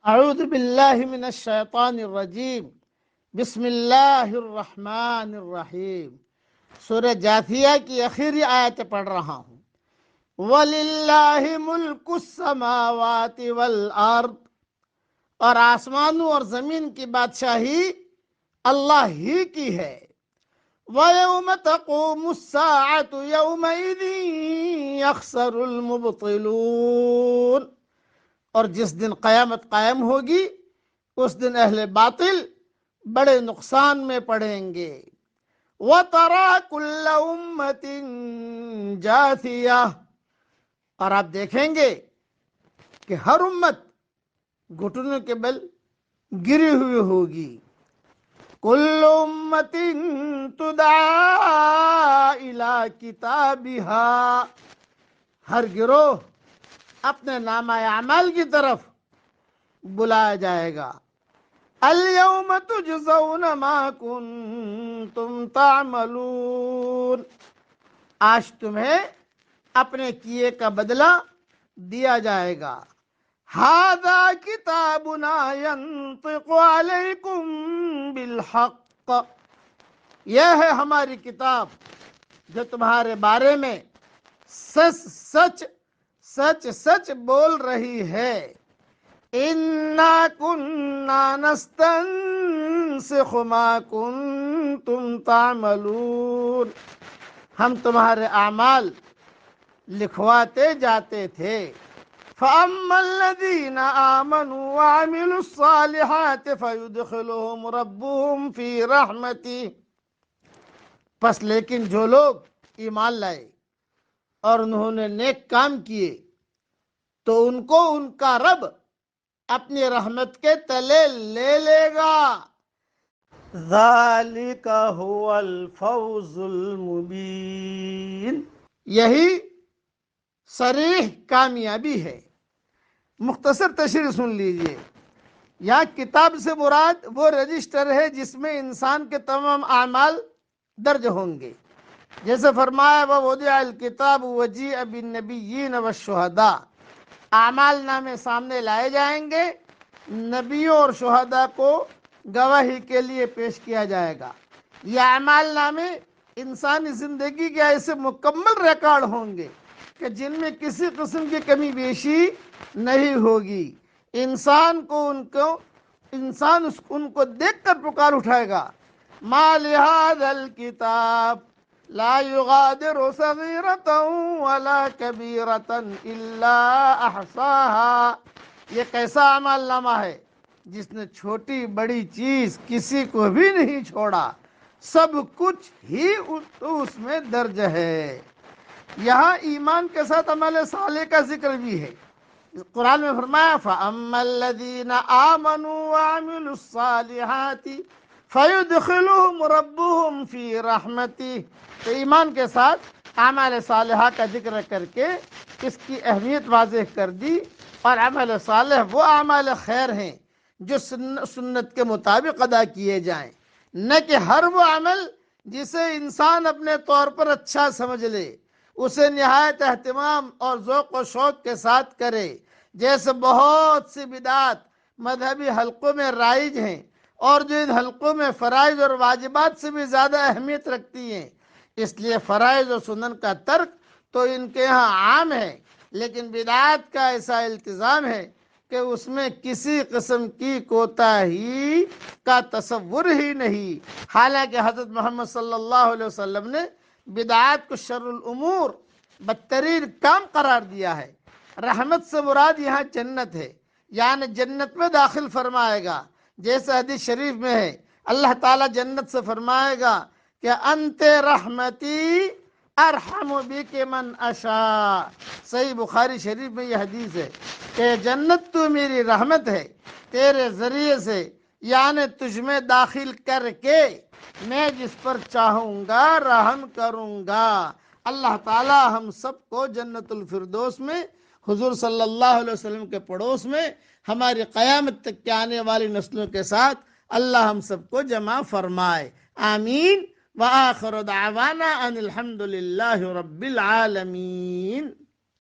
اعوذ باللہ من الشیطان الرجیم بسم اللہ الرحمن الرحیم۔ سورہ جاثیہ کی آخری آیت پڑھ رہا ہوں۔ وَلِلَّهِ مُلْكُ السَّمَاوَاتِ وَالْأَرْضِ، اور آسمانوں اور زمین کی بادشاہی اللہ ہی کی ہے۔ وَيَوْمَ تَقُومُ السَّاعَةُ يَوْمَئِذٍ يَخْسَرُ الْمُبْطِلُونَ، اور جس دن قیامت قائم ہوگی اس دن اہل باطل بڑے نقصان میں پڑیں گے۔ وَتَرَى كُلَّ أُمَّةٍ جَاثِيَةً، اور آپ دیکھیں گے کہ ہر امت گھٹنوں کے بل گری ہوئی ہوگی۔ كُلُّ أُمَّةٍ تُدْعَى إِلَى كِتَابِهَا، ہر گروہ اپنے نامہ اعمال کی طرف بلایا جائے گا۔ اليوم تجزون ما کنتم تعملون، آج تمہیں اپنے کیے کا بدلہ دیا جائے گا۔ ھذا کتابنا ینطق علیکم بالحق، یہ ہے ہماری کتاب جو تمہارے بارے میں سچ سچ بول رہی ہے۔ اِنَّا كُنَّا نَسْتَنسِخُ مَا كُنتُمْ تَعْمَلُونَ، ہم تمہارے اعمال لکھواتے جاتے تھے۔ فَأَمَّا الَّذِينَ آمَنُوا وَعَمِلُوا الصَّالِحَاتِ فَيُدْخِلُهُمْ رَبُّهُمْ فِي رَحْمَتِهِ، پس لیکن جو لوگ ایمان لائے اور انہوں نے نیک کام کیے تو ان کو ان کا رب اپنی رحمت کے تلے لے لے گا۔ ذَلِكَ هُوَ الْفَوْزُ الْمُبِينُ، یہی صریح کامیابی ہے۔ مختصر تشریح سن لیجئے۔ یہاں کتاب سے مراد وہ رجسٹر ہے جس میں انسان کے تمام اعمال درج ہوں گے، جیسے فرمایا وَوُضِعَ الْكِتَابُ وَجِيءَ بِالنَّبِيِّينَ وَالشُّهَدَاءِ، اعمال نامے سامنے لائے جائیں گے، نبیوں اور شہداء کو گواہی کے لیے پیش کیا جائے گا۔ یہ اعمال نامے انسانی زندگی کے ایسے مکمل ریکارڈ ہوں گے کہ جن میں کسی قسم کی کمی بیشی نہیں ہوگی۔ انسان ان کو دیکھ کر پکار اٹھائے گا، مَا لِهَذَا الْكِتَابِ لا يغادر صغيرة ولا كبيرة إلا أحصاها، یہ کیسا اعمال نامہ ہے جس نے چھوٹی بڑی چیز کسی کو بھی نہیں چھوڑا، سب کچھ ہی اس میں درج ہے۔ یہاں ایمان کے ساتھ عمل صالح کا ذکر بھی ہے۔ قرآن میں فرمایا فَأَمَّا الَّذِينَ آمَنُوا وَعَمِلُوا الصَّالِحَاتِ فَيُدْخِلُهُمْ رَبُّهُمْ فِي رَحْمَتِهِ، تو ایمان کے ساتھ اعمال صالحہ کا ذکر کر کے اس کی اہمیت واضح کر دی، اور عمل صالح وہ اعمال خیر ہیں جو سنت کے مطابق ادا کیے جائیں، نہ کہ ہر وہ عمل جسے انسان اپنے طور پر اچھا سمجھ لے، اسے نہایت اہتمام اور ذوق و شوق کے ساتھ کرے، جیسے بہت سی بدعات مذہبی حلقوں میں رائج ہیں اور جو ان حلقوں میں فرائض اور واجبات سے بھی زیادہ اہمیت رکھتی ہیں۔ اس لیے فرائض و سنن کا ترک تو ان کے ہاں عام ہے، لیکن بدعات کا ایسا التزام ہے کہ اس میں کسی قسم کی کوتاہی کا تصور ہی نہیں۔ حالانکہ حضرت محمد صلی اللہ علیہ وسلم نے بدعات کو شر الامور، بدترین کام قرار دیا ہے۔ رحمت سے مراد یہاں جنت ہے، یعنی جنت میں داخل فرمائے گا، جیسے حدیث شریف میں ہے اللہ تعالیٰ جنت سے فرمائے گا کہ انت رحمتی ارحم بک من اشاء، صحیح بخاری شریف میں یہ حدیث ہے کہ جنت تو میری رحمت ہے، تیرے ذریعے سے یعنی تجھ میں داخل کر کے میں جس پر چاہوں گا رحم کروں گا۔ اللہ تعالیٰ ہم سب کو جنت الفردوس میں حضور صلی اللہ علیہ وسلم کے پڑوس میں ہماری قیامت تک کے آنے والی نسلوں کے ساتھ اللہ ہم سب کو جمع فرمائے، آمین۔ وآخر دعوانا ان الحمد للہ رب العالمین۔